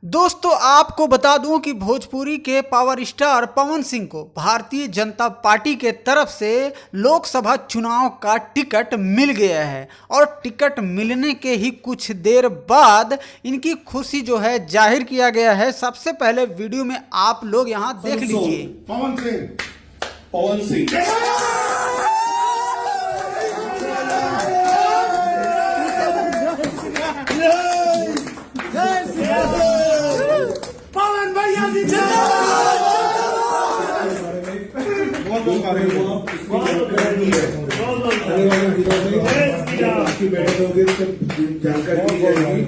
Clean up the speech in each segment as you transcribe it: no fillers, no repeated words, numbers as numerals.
दोस्तों आपको बता दूं कि भोजपुरी के पावर स्टार पवन सिंह को भारतीय जनता पार्टी के तरफ से लोकसभा चुनाव का टिकट मिल गया है और टिकट मिलने के ही कुछ देर बाद इनकी खुशी जो है जाहिर किया गया है। सबसे पहले वीडियो में आप लोग यहां देख लीजिए। पवन सिंह पवन भैया की बैठक होगी तो जानकारी दी जाएगी।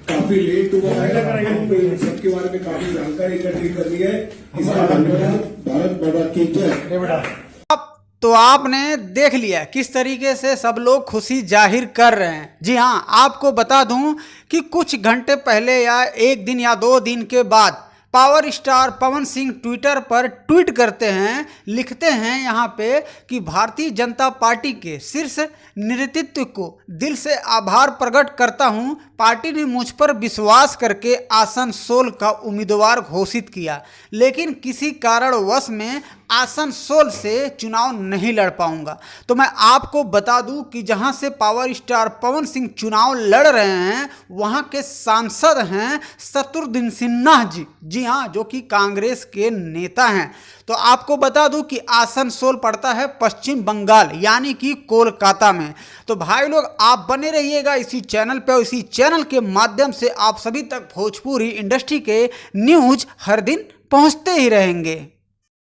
काफी लेट हुआ है, सबके बारे में काफी जानकारी इकट्ठी कर ली है। इसका धन्यवाद। भारत माता की जय। तो आपने देख लिया किस तरीके से सब लोग खुशी जाहिर कर रहे हैं। जी हाँ, आपको बता दूं कि कुछ घंटे पहले या एक दिन या 2 दिन के बाद power star Pawan Singh Twitter पर ट्वीट करते हैं, लिखते हैं यहाँ पे कि भारतीय जनता पार्टी के शीर्ष नेतृत्व को दिल से आभार प्रकट करता हूँ। पार्टी ने मुझ पर विश्वास करके आसनसोल का उम्मीदवार घोषित किया, लेकिन किसी कारणवश में आसनसोल से चुनाव नहीं लड़ पाऊंगा। तो मैं आपको बता दूं कि जहां से पावर स्टार पवन सिंह चुनाव लड़ रहे हैं वहां के सांसद हैं शत्रुघ्न सिन्हा जी। जी हाँ, जो कि कांग्रेस के नेता हैं। तो आपको बता दूं कि आसनसोल पड़ता है पश्चिम बंगाल यानी कि कोलकाता में। तो भाई लोग आप बने रहिएगा इसी चैनल पे और इसी चैनल के माध्यम से आप सभी तक भोजपुरी इंडस्ट्री के न्यूज हर दिन पहुंचते ही रहेंगे।